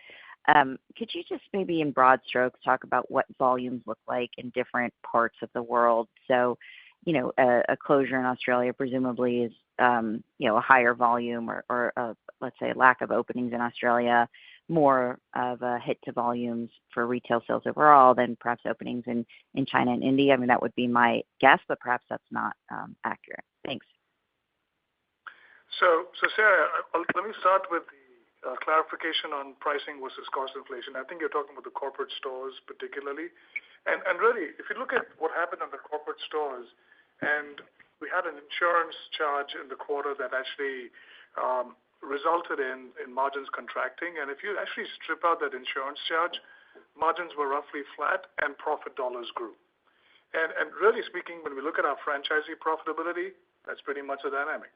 [SPEAKER 13] Could you just maybe in broad strokes talk about what volumes look like in different parts of the world? So a closure in Australia presumably is a higher volume or let's say a lack of openings in Australia, more of a hit to volumes for retail sales overall than perhaps openings in China and India. I mean, that would be my guess, but perhaps that's not accurate. Thanks.
[SPEAKER 4] So Sarah, let me start with the clarification on pricing versus cost inflation. I think you're talking about the corporate stores particularly. And really, if you look at what happened on the corporate stores, and we had an insurance charge in the quarter that actually resulted in margins contracting. And if you actually strip out that insurance charge, margins were roughly flat and profit dollars grew. And really speaking, when we look at our franchisee profitability, that's pretty much a dynamic.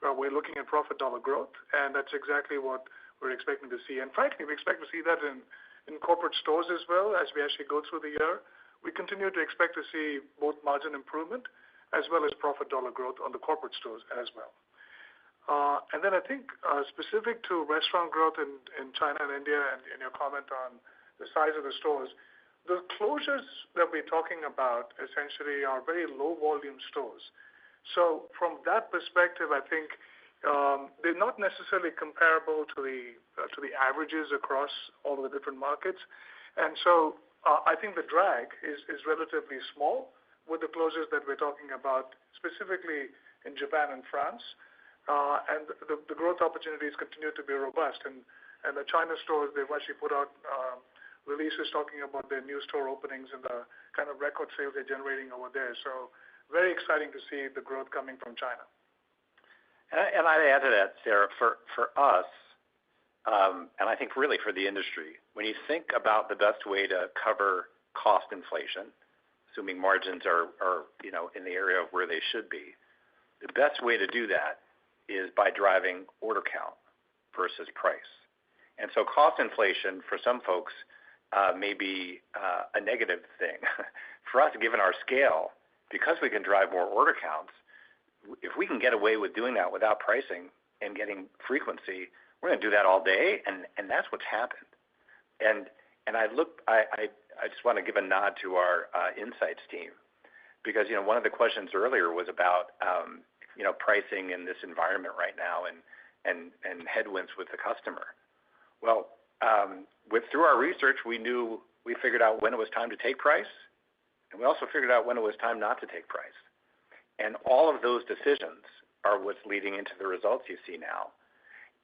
[SPEAKER 4] We're looking at profit dollar growth, and that's exactly what we're expecting to see. And frankly, we expect to see that in corporate stores as well as we actually go through the year. We continue to expect to see both margin improvement as well as profit dollar growth on the corporate stores as well. And then I think specific to restaurant growth in China and India and your comment on the size of the stores, the closures that we're talking about essentially are very low volume stores. So from that perspective, I think they're not necessarily comparable to the averages across all of the different markets. And so I think the drag is relatively small with the closures that we're talking about, specifically in Japan and France. And the growth opportunities continue to be robust. And the China stores, they've actually put out releases talking about their new store openings and the kind of record sales they're generating over there. So very exciting to see the growth coming from China.
[SPEAKER 3] And I'd add to that, Sarah, for us, and I think really for the industry, when you think about the best way to cover cost inflation, assuming margins are in the area of where they should be, the best way to do that is by driving order count versus price. And so cost inflation for some folks may be a negative thing. For us, given our scale, because we can drive more order counts, if we can get away with doing that without pricing and getting frequency, we're going to do that all day, and that's what's happened. And I just want to give a nod to our insights team, because one of the questions earlier was about pricing in this environment right now and headwinds with the customer. Well, through our research, we figured out when it was time to take price, and we also figured out when it was time not to take price. And all of those decisions are what's leading into the results you see now.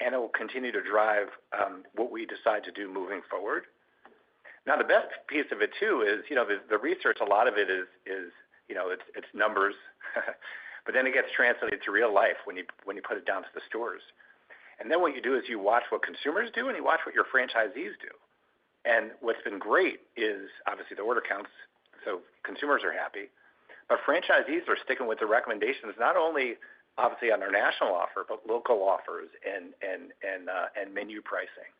[SPEAKER 3] And it will continue to drive what we decide to do moving forward. Now, the best piece of it, too, is, the research, a lot of it is it's numbers, but then it gets translated to real life when you put it down to the stores. And then what you do is you watch what consumers do and you watch what your franchisees do. And what's been great is obviously the order counts, so consumers are happy, but franchisees are sticking with the recommendations, not only obviously on their national offer, but local offers and menu pricing.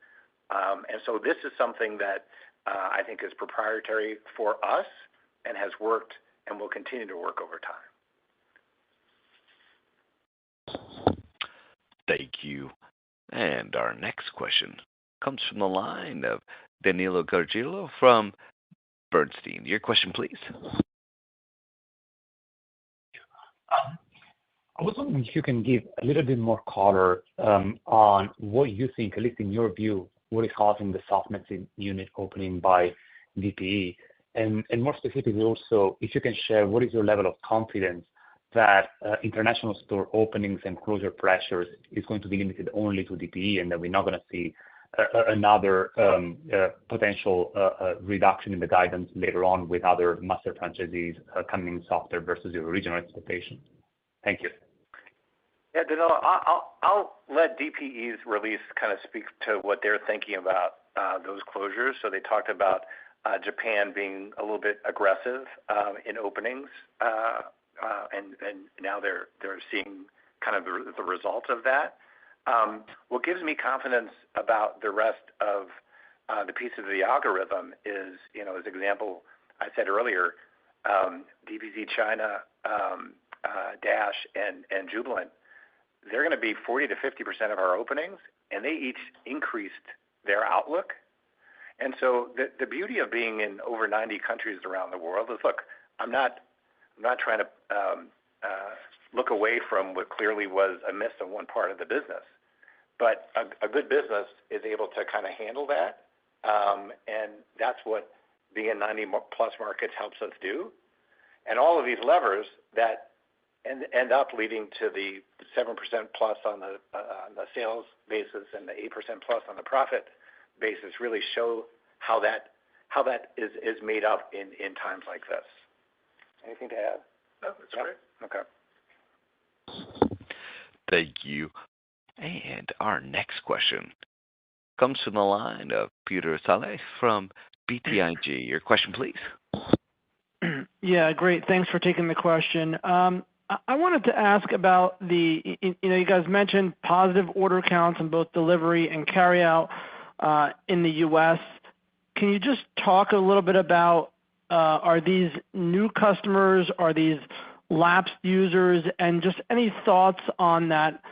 [SPEAKER 3] And so this is something that I think is proprietary for us and has worked and will continue to work over time.
[SPEAKER 1] Thank you. And our next question comes from the line of Danilo Gargiulo from Bernstein. Your question, please.
[SPEAKER 14] I was wondering if you can give a little bit more color on what you think, at least in your view, what is causing the softness in unit opening by DPE, and more specifically also, if you can share what is your level of confidence that international store openings and closure pressures is going to be limited only to DPE, and that we're not going to see another potential reduction in the guidance later on with other master franchisees coming in softer versus your original expectation. Thank you.
[SPEAKER 3] Yeah, Danilo, I'll let DPE's release kind of speak to what they're thinking about those closures. So they talked about Japan being a little bit aggressive in openings, and now they're seeing kind of the results of that. What gives me confidence about the rest of the pieces of the algorithm is, as example, I said earlier, DPZ China, Dash, and Jubilant, they're going to be 40 to 50% of our openings, and they each increased their outlook. And so the beauty of being in over 90 countries around the world is, look, I'm not trying to look away from what clearly was a miss on one part of the business, but a good business is able to kind of handle that, and that's what being in 90-plus markets helps us do. And all of these levers that end up leading to the 7% plus on the sales basis and the 8% plus on the profit basis really show how that is made up in times like this. Anything to add?
[SPEAKER 4] No, that's great.
[SPEAKER 3] Okay.
[SPEAKER 1] Thank you. And our next question comes from the line of Peter Saleh from BTIG. Your question, please.
[SPEAKER 15] Yeah, great. Thanks for taking the question. I wanted to ask about you guys mentioned positive order counts in both delivery and carryout in the U.S. Can you just talk a little bit about, are these new customers, are these lapsed users, and just any thoughts on that,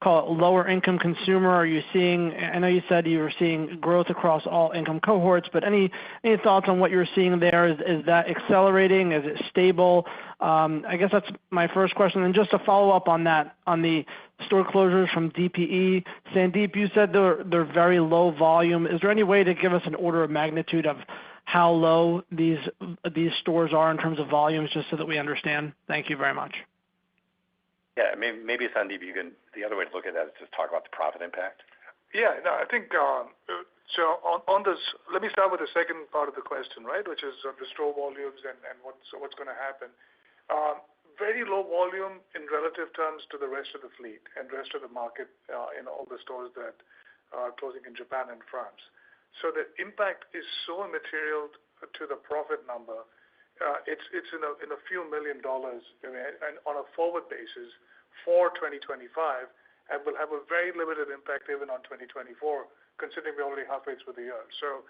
[SPEAKER 15] call it lower income consumer? Are you seeing, I know you said you were seeing growth across all income cohorts, but any thoughts on what you're seeing there? Is that accelerating? Is it stable? I guess that's my first question. And just to follow up on that, on the store closures from DPE, Sandeep, you said they're very low volume. Is there any way to give us an order of magnitude of how low these stores are in terms of volumes, just so that we understand? Thank you very much.
[SPEAKER 3] Yeah, maybe Sandeep, the other way to look at that is just talk about the profit impact.
[SPEAKER 4] Yeah, no, I think, so on this, let me start with the second part of the question, right, which is the store volumes and what's going to happen. Very low volume in relative terms to the rest of the fleet and rest of the market in all the stores that are closing in Japan and France. So the impact is so immaterial to the profit number. It's in a few $1 million, and on a forward basis for 2025, and will have a very limited impact even on 2024, considering we're already halfway through the year. So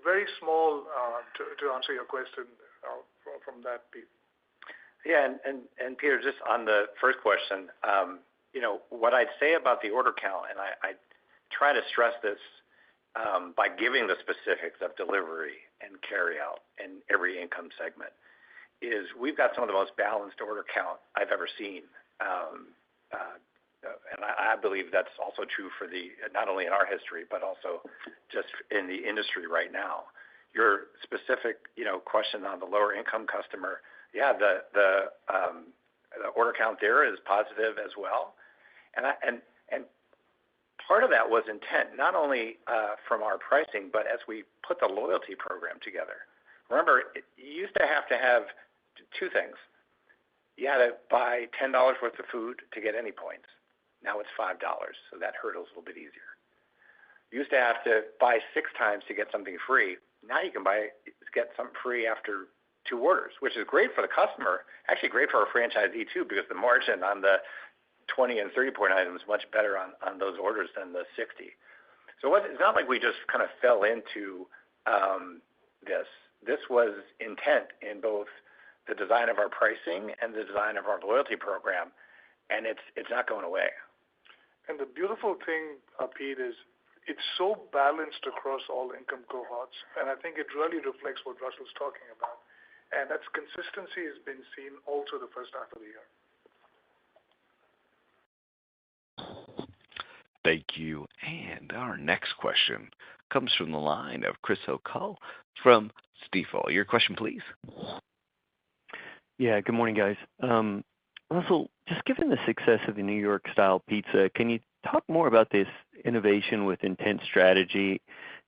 [SPEAKER 4] very small to answer your question from that, Pete.
[SPEAKER 3] Yeah, and Peter, just on the first question, what I'd say about the order count, and I try to stress this by giving the specifics of delivery and carryout in every income segment, is we've got some of the most balanced order count I've ever seen. And I believe that's also true for not only in our history, but also just in the industry right now. Your specific, question on the lower income customer, yeah, the order count there is positive as well. And part of that was intent, not only from our pricing, but as we put the loyalty program together. Remember, you used to have two things. You had to buy $10 worth of food to get any points. Now it's $5, so that hurdle's a little bit easier. You used to have to buy 6 times to get something free. Now you can get something free after 2 orders, which is great for the customer, actually great for our franchisee too, because the margin on the 20 and 30 point items is much better on those orders than the 60. So it's not like we just kind of fell into this. This was intent in both the design of our pricing and the design of our loyalty program, and it's not going away.
[SPEAKER 4] And the beautiful thing, Pete, is it's so balanced across all income cohorts, and I think it really reflects what Russell's talking about. And that's consistency has been seen all through the first half of the year.
[SPEAKER 1] Thank you. And our next question comes from the line of Chris O'Cull from Stifel. Your question, please.
[SPEAKER 16] Yeah, good morning, guys. Russell, just given the success of the New York style pizza, can you talk more about this innovation with intent strategy?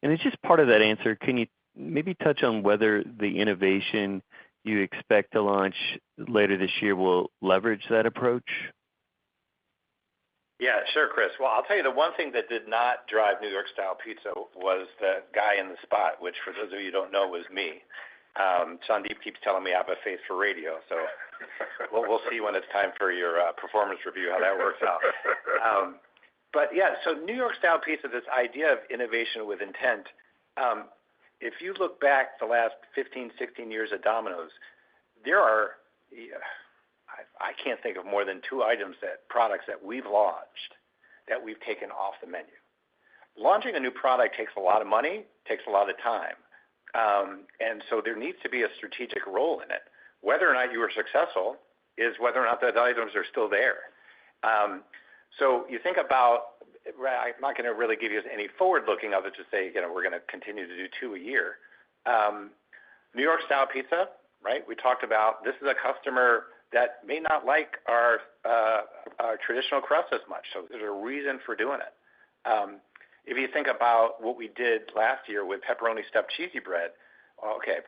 [SPEAKER 16] And it's just part of that answer. Can you maybe touch on whether the innovation you expect to launch later this year will leverage that approach?
[SPEAKER 3] Yeah, sure, Chris. Well, I'll tell you the one thing that did not drive New York style pizza was the guy in the spot, which for those of you who don't know was me. Sandeep keeps telling me I have a face for radio, so we'll see when it's time for your performance review how that works out. But yeah, so New York style pizza, this idea of innovation with intent, if you look back the last 15, 16 years at Domino's, there are, I can't think of more than 2 products that we've launched that we've taken off the menu. Launching a new product takes a lot of money, takes a lot of time. And so there needs to be a strategic role in it. Whether or not you were successful is whether or not the items are still there. So you think about, I'm not going to really give you any forward-looking of it to say, we're going to continue to do 2 a year. New York style pizza, right? We talked about this is a customer that may not like our traditional crust as much, so there's a reason for doing it. If you think about what we did last year with pepperoni stuffed cheesy bread, okay,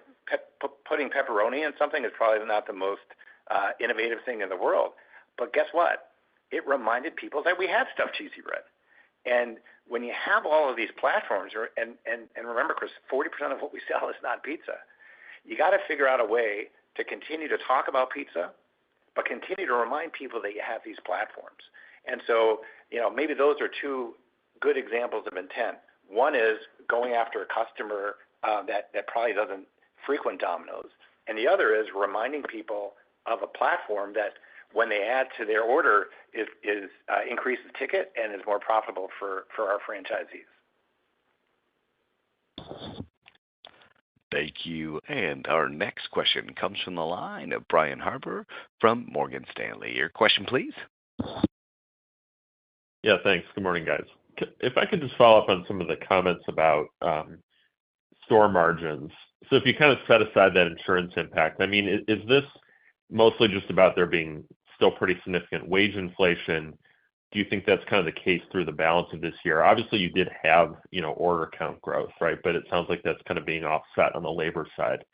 [SPEAKER 3] putting pepperoni in something is probably not the most innovative thing in the world. But guess what? It reminded people that we had stuffed cheesy bread. And when you have all of these platforms, and remember, Chris, 40% of what we sell is not pizza. You got to figure out a way to continue to talk about pizza, but continue to remind people that you have these platforms. And so, maybe those are 2 good examples of intent. One is going after a customer that probably doesn't frequent Domino's, and the other is reminding people of a platform that, when they add to their order, increases ticket and is more profitable for our franchisees.
[SPEAKER 1] Thank you. And our next question comes from the line of Brian Harbour from Morgan Stanley. Your question, please.
[SPEAKER 17] Yeah, thanks. Good morning, guys. If I could just follow up on some of the comments about store margins. So if you kind of set aside that insurance impact, I mean, is this mostly just about there being still pretty significant wage inflation? Do you think that's kind of the case through the balance of this year? Obviously, you did have, order count growth, right? But it sounds like that's kind of being offset on the labor side.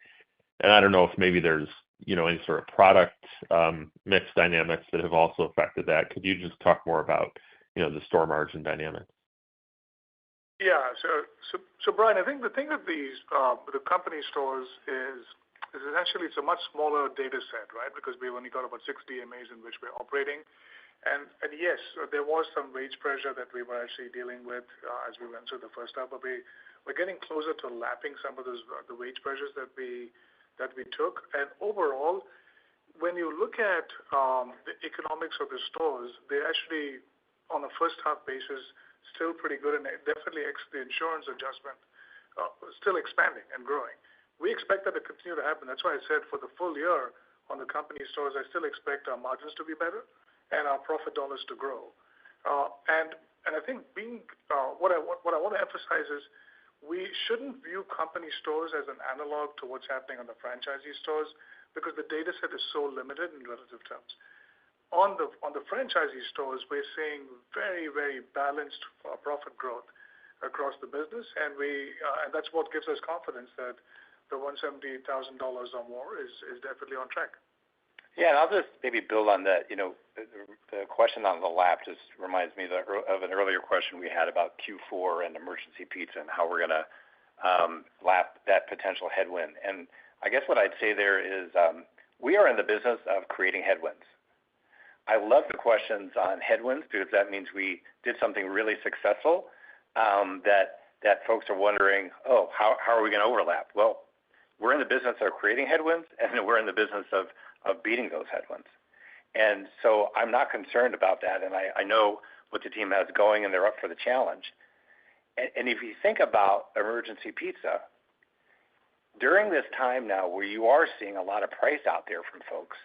[SPEAKER 17] And I don't know if maybe there's, any sort of product mix dynamics that have also affected that. Could you just talk more about, the store margin dynamics?
[SPEAKER 4] Yeah. So Brian, I think the thing with the company stores is is essentially it's a much smaller data set, right? Because we've only got about 6 DMAs in which we're operating. And yes, there was some wage pressure that we were actually dealing with as we went through the first half, but we're getting closer to lapping some of those the wage pressures that we took. And overall, when you look at the economics of the stores, they actually, on a first half basis, still pretty good, and definitely the insurance adjustment still expanding and growing. We expect that to continue to happen. That's why I said for the full year on the company stores, I still expect our margins to be better and our profit dollars to grow. And I think what I want to emphasize is we shouldn't view company stores as an analog to what's happening on the franchisee stores because the data set is so limited in relative terms. On the franchisee stores, we're seeing very, very balanced profit growth across the business, and that's what gives us confidence that the $170,000 or more is definitely on track.
[SPEAKER 3] Yeah, and I'll just maybe build on that. The question on the lap just reminds me of an earlier question we had about Q4 and emergency pizza and how we're going to lap that potential headwind. And I guess what I'd say there is we are in the business of creating headwinds. I love the questions on headwinds because that means we did something really successful that folks are wondering, oh, how are we going to overlap? Well, we're in the business of creating headwinds, and we're in the business of beating those headwinds. And so I'm not concerned about that, and I know what the team has going, and they're up for the challenge. And if you think about emergency pizza, during this time now where you are seeing a lot of price out there from folks,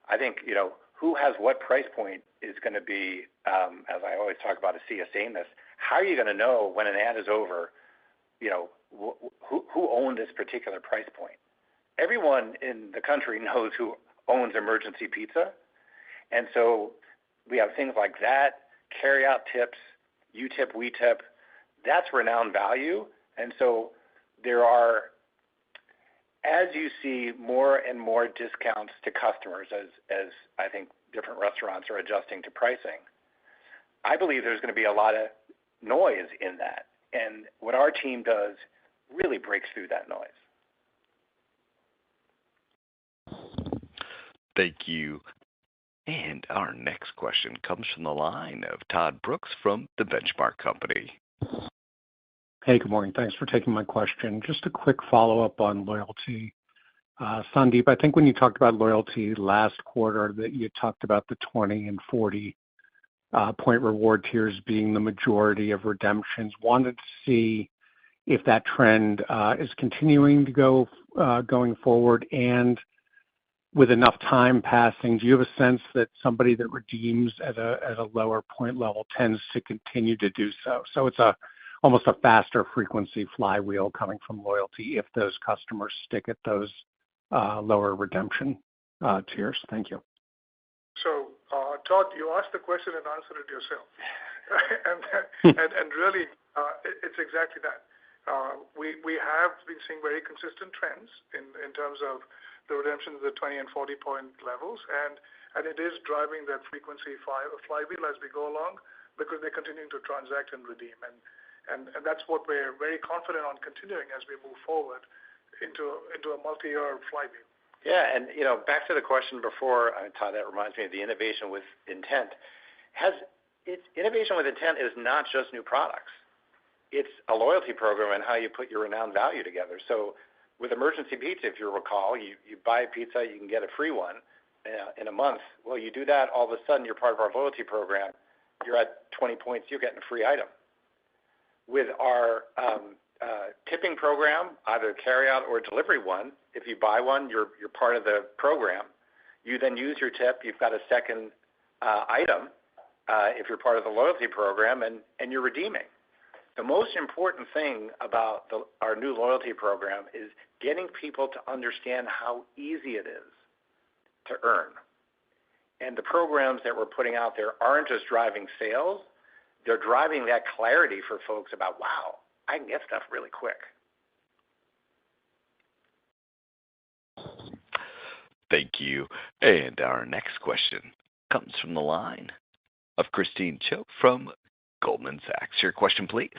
[SPEAKER 3] I think, who has what price point is going to be, as I always talk about a sea of sameness, how are you going to know when an ad is over, who owned this particular price point? Everyone in the country knows who owns emergency pizza. And so we have things like that, carry-out tips, you tip, we tip. That's renowned value. And so there are, as you see more and more discounts to customers, as I think different restaurants are adjusting to pricing, I believe there's going to be a lot of noise in that. And what our team does really breaks through that noise.
[SPEAKER 1] Thank you. And our next question comes from the line of Todd Brooks from The Benchmark Company.
[SPEAKER 18] Hey, good morning. Thanks for taking my question. Just a quick follow-up on loyalty. Sandeep, I think when you talked about loyalty last quarter, that you talked about the 20 and 40 point reward tiers being the majority of redemptions. Wanted to see if that trend is continuing to go going forward, and with enough time passing, do you have a sense that somebody that redeems at a lower point level tends to continue to do so? So it's almost a faster frequency flywheel coming from loyalty if those customers stick at those lower redemption tiers. Thank you.
[SPEAKER 4] So, Todd, you asked the question and answered it yourself. and really, it's exactly that. We have been seeing very consistent trends in terms of the redemptions of the 20 and 40 point levels, and it is driving that frequency flywheel as we go along because they're continuing to transact and redeem, and that's what we're very confident on continuing as we move forward into a multi-year flywheel.
[SPEAKER 3] Yeah, and back to the question before, Todd, that reminds me of the innovation with intent. Innovation with intent is not just new products. It's a loyalty program and how you put your renowned value together. So with emergency pizza, if you recall, you buy a pizza, you can get a free one in a month. Well, you do that, all of a sudden you're part of our loyalty program. You're at 20 points, you're getting a free item. With our tipping program, either carry out or delivery one, if you buy one, you're part of the program. You then use your tip, you've got a second item if you're part of the loyalty program, and you're redeeming. The most important thing about our new loyalty program is getting people to understand how easy it is to earn. And the programs that we're putting out there aren't just driving sales, they're driving that clarity for folks about, wow, I can get stuff really quick.
[SPEAKER 1] Thank you. And our next question comes from the line of Christine Cho from Goldman Sachs. Your question, please.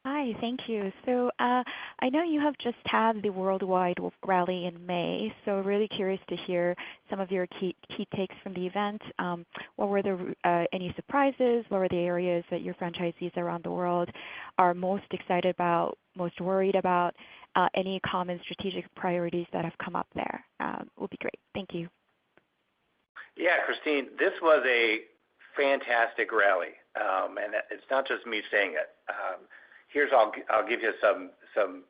[SPEAKER 10] Hi, thank you. So I know you have just had the worldwide rally in May, so really curious to hear some of your key takes from the event. What were any surprises? What were the areas that your franchisees around the world are most excited about, most worried about? Any common strategic priorities that have come up there would be great. Thank you.
[SPEAKER 3] Yeah, Christine, this was a fantastic rally, and it's not just me saying it. I'll give you some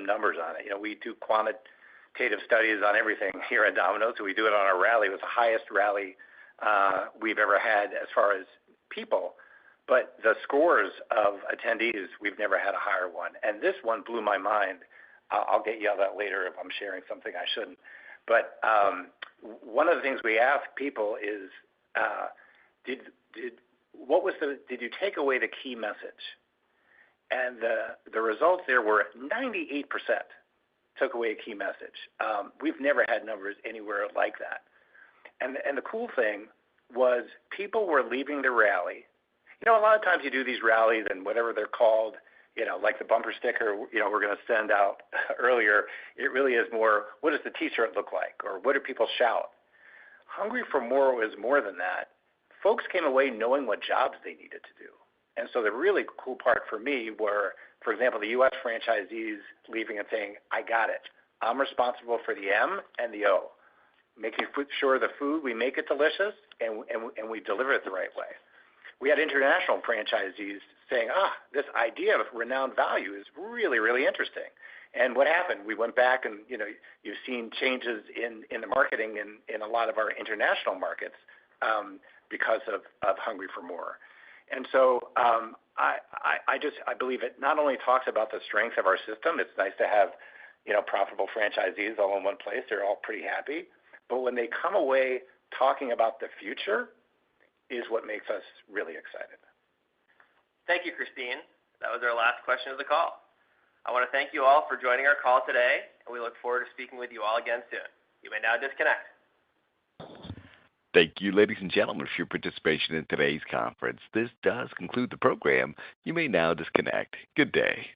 [SPEAKER 3] numbers on it. You know, we do quantitative studies on everything here at Domino's, so we do it on our rally. It was the highest rally we've ever had as far as people, but the scores of attendees, we've never had a higher one. And this one blew my mind. I'll get yelled at later if I'm sharing something I shouldn't. But one of the things we asked people is, did you take away the key message? And the results there were 98% took away a key message. We've never had numbers anywhere like that. And the cool thing was people were leaving the rally. You know, a lot of times you do these rallies and whatever they're called, you know, like the bumper sticker, you know, we're going to send out earlier. It really is more, what does the T-shirt look like? Or what do people shout? Hungry for More was more than that. Folks came away knowing what jobs they needed to do. And so the really cool part for me were, for example, the U.S. franchisees leaving and saying, I got it. I'm responsible for the M and the O, making sure the food, we make it delicious and we deliver it the right way. We had international franchisees saying, this idea of renowned value is really, really interesting. And what happened? We went back and, you know, you've seen changes in the marketing in a lot of our international markets because of Hungry for More. And so I believe it not only talks about the strength of our system, it's nice to have, you know, profitable franchisees all in one place. They're all pretty happy. But when they come away talking about the future is what makes us really excited.
[SPEAKER 2] Thank you, Christine. That was our last question of the call. I want to thank you all for joining our call today, and we look forward to speaking with you all again soon. You may now disconnect.
[SPEAKER 1] Thank you, ladies and gentlemen, for your participation in today's conference. This does conclude the program. You may now disconnect. Good day.